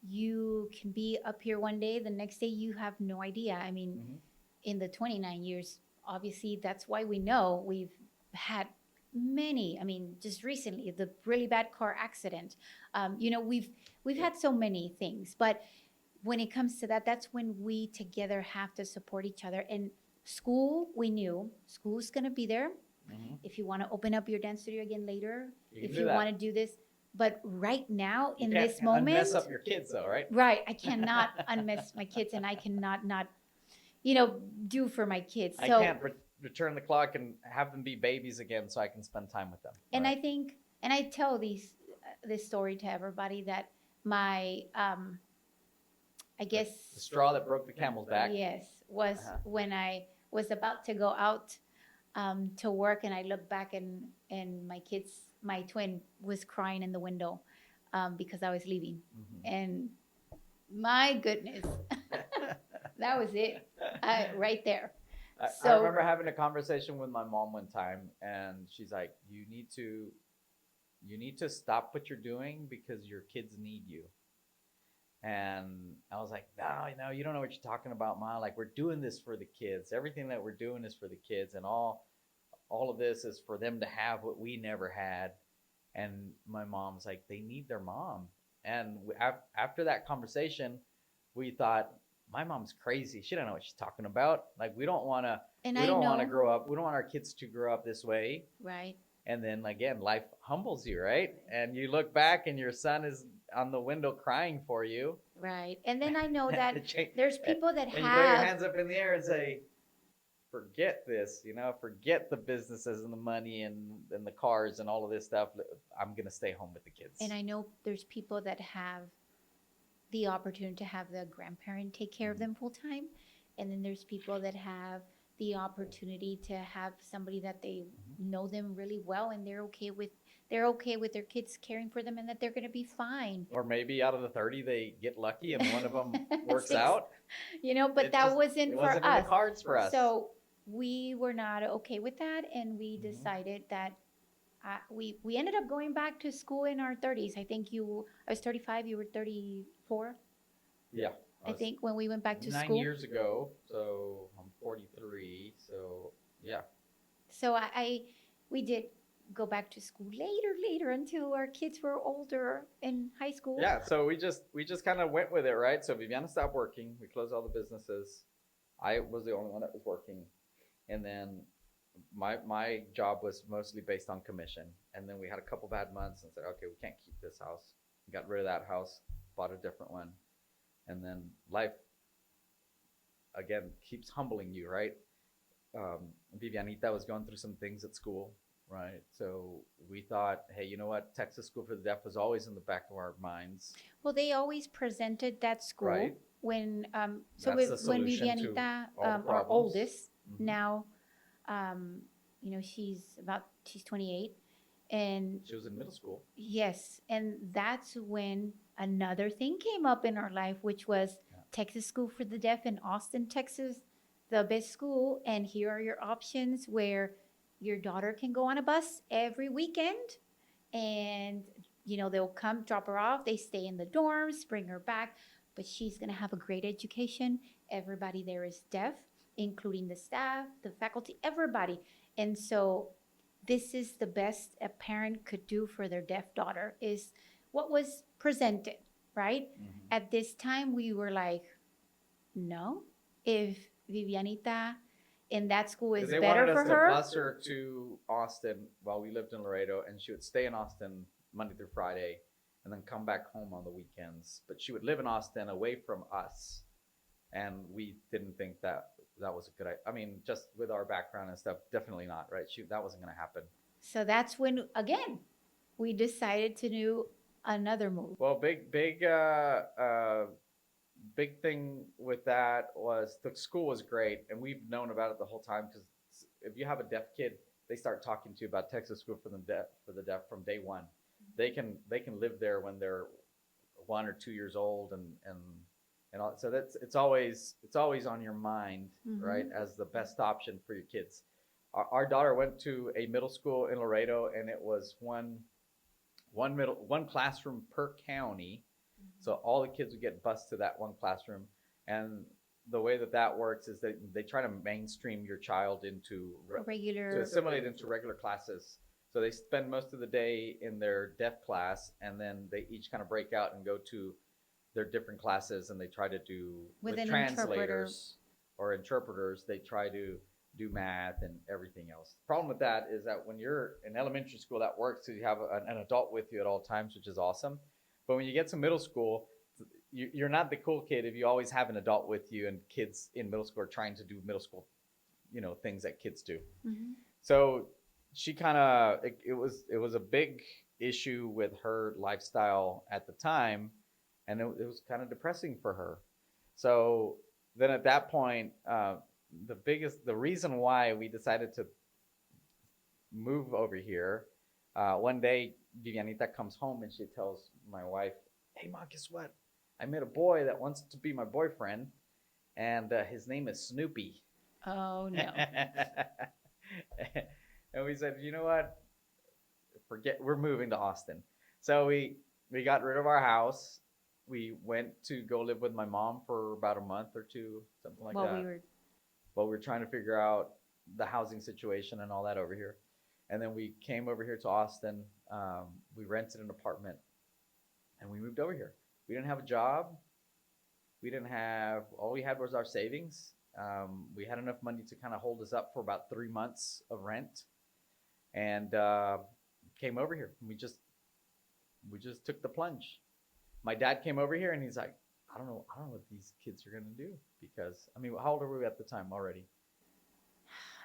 you can be up here one day, the next day you have no idea. I mean, in the 29 years, obviously that's why we know we've had many, just recently, the really bad car accident. We've had so many things, but when it comes to that, that's when we together have to support each other. And school, we knew school's going to be there. If you want to open up your dance studio again later, if you want to do this. But right now, in this moment, mess up your kids though, right? Right. I cannot unmess my kids, and I cannot not, do for my kids. So, I can't return the clock and have them be babies again so I can spend time with them. And right? I think, and I tell this story to everybody, that my, I guess. The straw that broke the camel's back. Yes, was when I was about to go out to work, and I looked back and my twin was crying in the window because I was leaving. And my goodness, that was it right there. I remember having a conversation with my mom one time, and she's like, you need to stop what you're doing because your kids need you. And I was like, no, you don't know what you're talking about, Ma. Like, we're doing this for the kids. Everything that we're doing is for the kids, and all of this is for them to have what we never had. And my mom's like, they need their mom. And after that conversation, we thought, my mom's crazy. She don't know what she's talking about. Like, we don't want to grow up. We don't want our kids to grow up this way. Right. And then again, life humbles you, right? And you look back and your son is on the window crying for you. Right. And then I know that there's people that and you throw your hands up in the air and say, forget this, forget the businesses and the money and the cars and all of this stuff. I'm going to stay home with the kids. And I know there's people that have the opportunity to have the grandparent take care of them full time. And then there's people that have the opportunity to have somebody that they know them really well, and they're okay with their kids caring for them, and that they're going to be fine. Or maybe out of the 30, they get lucky and one of them works out. But that wasn't for us. It wasn't in the cards for us. So we were not okay with that, and we decided that we ended up going back to school in our 30s. I think I was 35, you were 34. Yeah. I think, when we went back to 9 school. years ago. So I'm 43. So yeah. So we did go back to school later until our kids were older in high school. Yeah, so we just kind of went with it, right? So Viviana stopped working. We closed all the businesses. I was the only one that was working, and then my job was mostly based on commission. And then we had a couple bad months and said, okay, we can't keep this house. We got rid of that house, bought a different one, and then life again keeps humbling you, right? Vivianita was going through some things at school, right? So we thought, hey, you know what? Texas School for the Deaf was always in the back of our minds. Well, they always presented that school Right. when That's the when solution to Vivianita, all the our problems. oldest, Mhm. now, she's 28, and She was in middle school. yes, and that's when another thing came up in our life, which was Yeah. Texas School for the Deaf in Austin, Texas, the best school. And here are your options where your daughter can go on a bus every weekend, and they'll come drop her off. They stay in the dorms, bring her back, but she's gonna have a great education. Everybody there is deaf, including the staff, the faculty, everybody. And so this is the best a parent could do for their deaf daughter, is what was presented, right? Mhm. At this time, we were like, no, if Vivianita in that school is They better wanted for us to her. bus her to Austin while we lived in Laredo, and she would stay in Austin Monday through Friday, and then come back home on the weekends. But she would live in Austin, away from us, and we didn't think that was a good idea. I mean, just with our background and stuff, definitely not, right? That wasn't going to happen. So that's when, again, we decided to do another move. Well, big thing with that was the school was great, and we've known about it the whole time, because if you have a deaf kid, they start talking to you about Texas School for the Deaf from day one. They can live there when they're 1 or 2 years old, and all, so it's always on your mind, right, as the best option for your kids. Our daughter went to a middle school in Laredo, and it was one classroom per county. So all the kids would get bused to that one classroom. And the way that works is that they try to mainstream your child into to assimilate into regular classes. So they spend most of the day in their deaf class, and then they each kind of break out and go to their different classes, and they try to do with with an translators or interpreters. They try to do math and everything else. The problem with that is that when you're in elementary school, that works, so you have an adult with you at all times, which is awesome. But when you get to middle school, you're not the cool kid if you always have an adult with you, and kids in middle school are trying to do middle school, things that kids do. So she kind of, it was a big issue with her lifestyle at the time, and it was kind of depressing for her. So then at that point, the reason why we decided to move over here, one day Vivianita comes home and she tells my wife, hey Mom, guess what? I met a boy that wants to be my boyfriend, and his name is Snoopy. Oh no. And we said, you know what? We're moving to Austin. So we got rid of our house. We went to go live with my mom for about a month or two, something like that. While we were trying to figure out the housing situation and all that over here. And then we came over here to Austin. We rented an apartment, and we moved over here. We didn't have a job. All we had was our savings. We had enough money to kind of hold us up for about 3 months of rent, and came over here. We just took the plunge. My dad came over here, and he's like, I don't know what these kids are gonna do, because how old were we at the time already?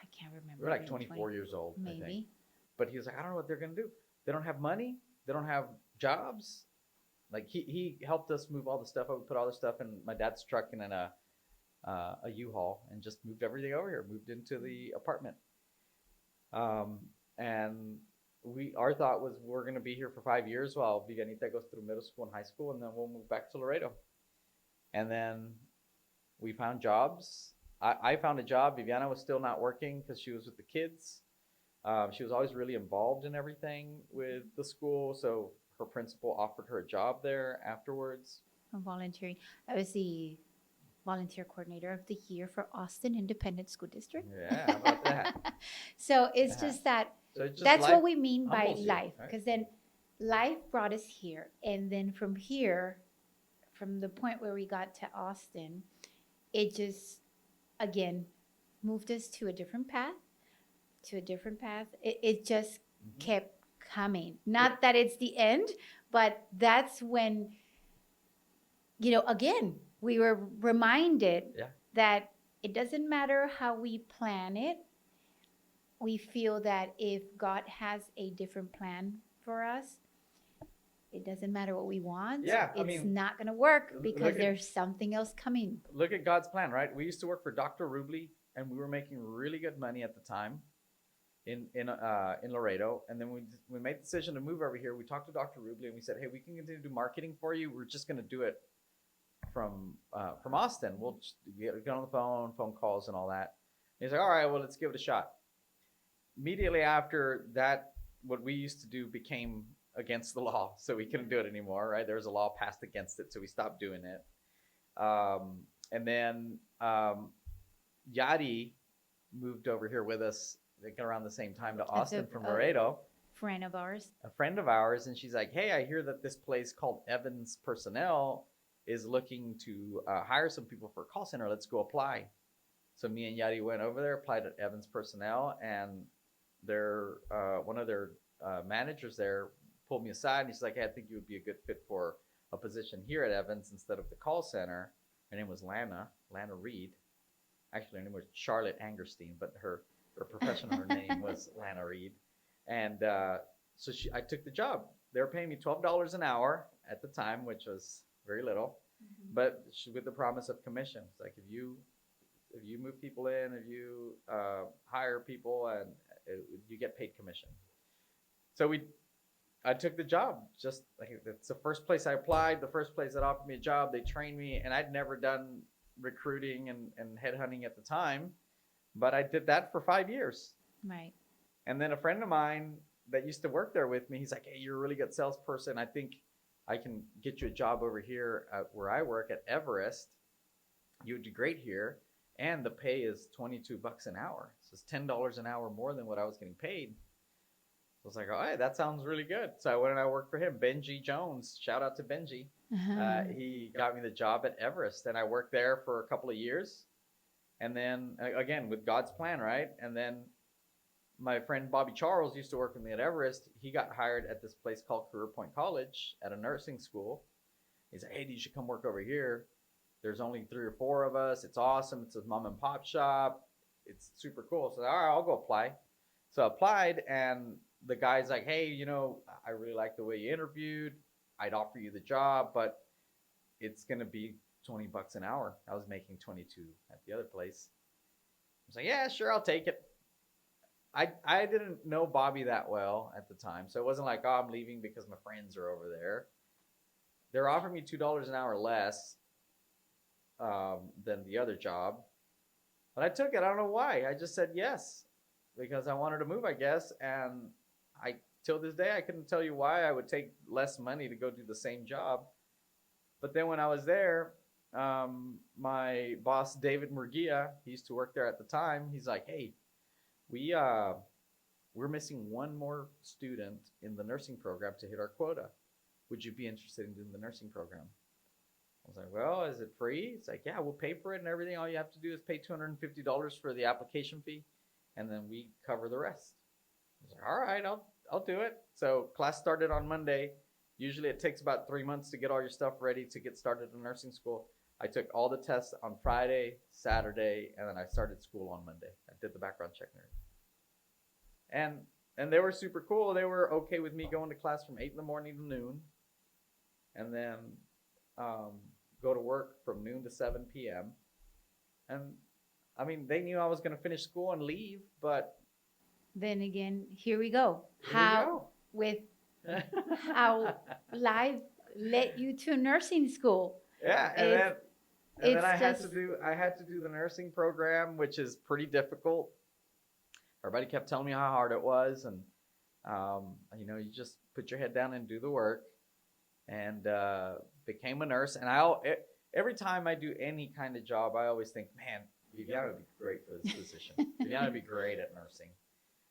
I can't remember. We were like 24 years old, maybe. I think. But he was like, I don't know what they're gonna do. They don't have money. They don't have jobs. Like he helped us move all the stuff. I would put all the stuff in my dad's truck and in a U-Haul, and just moved everything over here. Moved into the apartment. And our thought was we're gonna be here for 5 years while Vivianita goes through middle school and high school, and then we'll move back to Laredo. And then we found jobs. I found a job. Viviana was still not working because she was with the kids. She was always really involved in everything with the school, so her principal offered her a job there afterwards. Volunteering. That was the volunteer coordinator of the year for Austin Independent School District. Yeah, how about that? So it's Yeah. just that So it's just that's life what we mean by humbles you, life, right? because then life brought us here, and then from here, from the point where we got to Austin, it just again moved us to a different path, it just Mhm. kept coming. Not that it's the end, but that's when, again, we were reminded Yeah. that it doesn't matter how we plan it. We feel that if God has a different plan for us, it doesn't matter what we want. Yeah, I it's mean, not going to work look because at- there's something else coming. Look at God's plan, right? We used to work for Dr. Rubley, and we were making really good money at the time in Laredo. And then we made the decision to move over here. We talked to Dr. Rubley, and we said, hey, we can continue to do marketing for you. We're just going to do it from Austin. We'll just get on the phone calls and all that. And he's like, all right, well, let's give it a shot. Immediately after that, what we used to do became against the law, so we couldn't do it anymore, right? There was a law passed against it, so we stopped doing it. And then Yadi moved over here with us like around the same time to Austin from Laredo, Friend of ours. a friend of ours, and she's like, hey, I hear that this place called Evans Personnel is looking to hire some people for a call center. Let's go apply. So me and Yadi went over there, applied at Evans Personnel, and their one of their managers there pulled me aside, and he's like, hey, I think you would be a good fit for a position here at Evans instead of the call center. Her name was Lana Reed. Actually, her name was Charlotte Angerstein, but her professional name was Lana Reed. And so I took the job. They were paying me $12 an hour at the time, which was very little, but with the promise of commission. It's like if you move people in, if you hire people, and you get paid commission. So I took the job. Just like it's the first place I applied, the first place that offered me a job. They trained me, and I'd never done recruiting and headhunting at the time, but I did that for 5 years. Right. And then a friend of mine that used to work there with me, he's like, hey, you're a really good salesperson. I think I can get you a job over here where I work at Everest. You would do great here. And the pay is $22 an hour. So it's $10 an hour more than what I was getting paid. So I was like, all right, that sounds really good. So I went and I worked for him. Benji Jones, shout out to Benji. He got me the job at Everest, and I worked there for a couple of years. And then again, with God's plan, right? And then my friend Bobby Charles used to work with me at Everest. He got hired at this place called Career Point College at a nursing school. He's like, hey, you should come work over here. There's only 3 or 4 of us. It's awesome. It's a mom and pop shop. It's super cool. So all right, I'll go apply. So I applied, and the guy's like, hey, I really like the way you interviewed. I'd offer you the job, but it's going to be $20 an hour. I was making 22 at the other place. I was like, yeah, sure, I'll take it. I didn't know Bobby that well at the time, so it wasn't like, oh, I'm leaving because my friends are over there. They're offering me $2 an hour less than the other job, but I took it. I don't know why. I just said yes because I wanted to move, I guess, and till this day I couldn't tell you why I would take less money to go do the same job. But then when I was there, my boss David Murguia, he used to work there at the time. He's like, hey, we're missing one more student in the nursing program to hit our quota. Would you be interested in doing the nursing program? I was like, well, is it free? It's like, yeah, we'll pay for it and everything. All you have to do is pay $250 for the application fee, and then we cover the rest. I was like, all right, I'll do it. So class started on Monday. Usually it takes about 3 months to get all your stuff ready to get started in nursing school. I took all the tests on Friday, Saturday, and then I started school on Monday. I did the background check and everything. And they were super cool. They were okay with me going to class from 8 in the morning to noon, and then go to work from noon to 7 p.m. And I mean, they knew I was going to finish school and leave, but Then again, here we go. here How life led you to nursing school. Yeah, and then I had to do the nursing program, which is pretty difficult. Everybody kept telling me how hard it was, and you just put your head down and do the work, and became a nurse. And every time I do any kind of job, I always think, man, Viviana would be great for this position. Viviana would be great at nursing.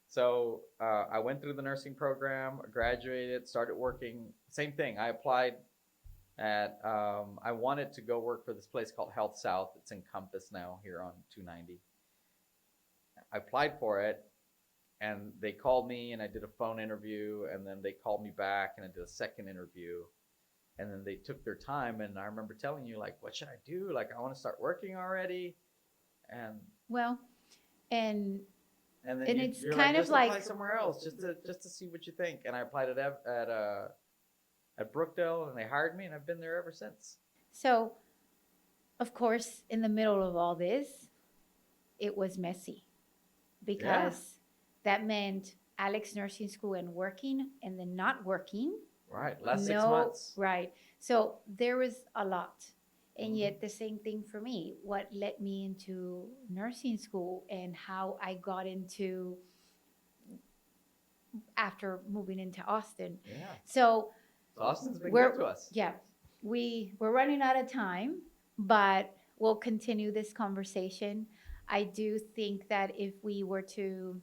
So I went through the nursing program, graduated, started working. Same thing. I applied at, I wanted to go work for this place called Health South. It's in Compass now, here on 290. I applied for it, and they called me, and I did a phone interview, and then they called me back, and I did a second interview. And then they took their time, and I remember telling you, like, what should I do? Like, I want to start working already. And Well, and then And you, it's you're kind of just apply like- somewhere else just to see what you think. And I applied at Brookdale, and they hired me, and I've been there ever since. so, of course, in the middle of all this, it was messy because that meant Alex nursing school and working and then not working. Right, last 6 months. Right. So there was a lot. And Mhm. yet the same thing for me. What led me into nursing school and how I got into after moving into Austin. Yeah, So so Austin's been We're- good to us. yeah, we're running out of time, but we'll continue this conversation. I do think that if we were to,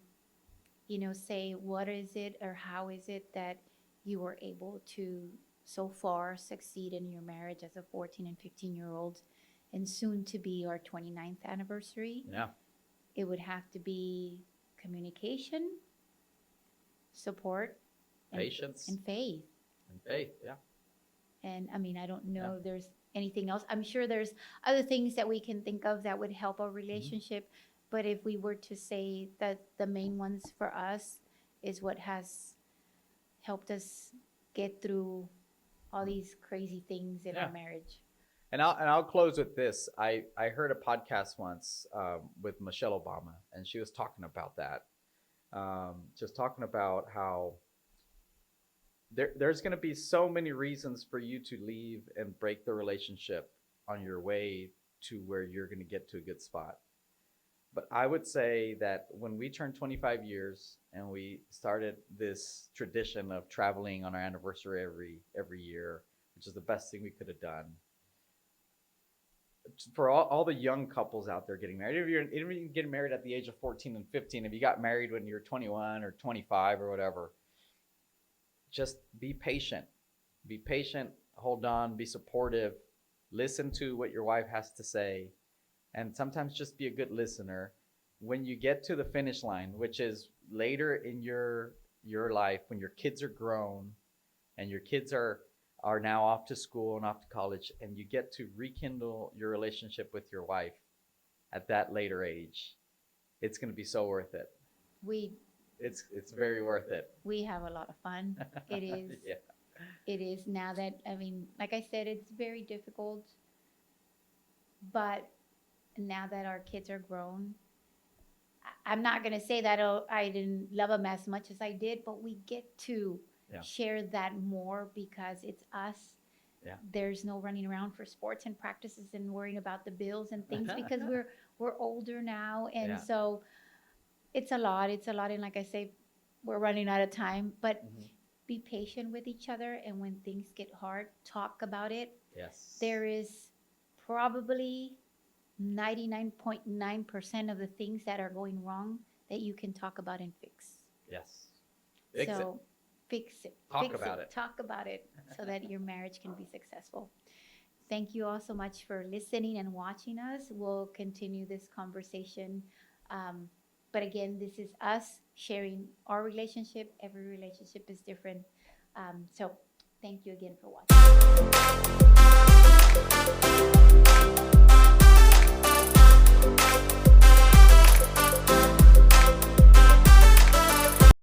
say what is it or how is it that you were able to so far succeed in your marriage as a 14 and 15-year-old and soon to be our 29th anniversary, Yeah, it would have to be communication, support, and- patience and faith. and faith. Yeah, And I mean, I don't know if there's anything else. I'm sure there's other things that we can think of that would help our relationship. But if we were to say that the main ones for us is what has helped us get through all these crazy things in Yeah. our marriage. and I'll close with this. I heard a podcast once with Michelle Obama, and she was talking about that. Just talking about how there's going to be so many reasons for you to leave and break the relationship on your way to where you're going to get to a good spot. But I would say that when we turned 25 years and we started this tradition of traveling on our anniversary every year, which is the best thing we could have done. For all the young couples out there getting married, even if you're getting married at the age of 14 and 15, if you got married when you're 21 or 25 or whatever, just be patient. Be patient, hold on, be supportive, listen to what your wife has to say, and sometimes just be a good listener. When you get to the finish line, which is later in your life, when your kids are grown and your kids are now off to school and off to college, and you get to rekindle your relationship with your wife at that later age, it's going to be so worth it. It's very worth it. We have a lot of fun. It is. Yeah. It is now that, I mean, like I said, it's very difficult. But now that our kids are grown, I'm not going to say that I didn't love them as much as I did, but we get to share that more because it's us. Yeah. There's no running around for sports and practices and worrying about the bills and things because we're older now. And so it's a lot. It's a lot. And like I say, we're running out of time. But be patient with each other. And when things get hard, talk about it. Yes. There is probably 99.9% of the things that are going wrong that you can talk about and fix. Yes. Fix it. Fix it. Talk Fix about it. Talk about it so that your marriage can be successful. Thank you all so much for listening and watching us. We'll continue this conversation. But again, this is us sharing our relationship. Every relationship is different. So thank you again for watching.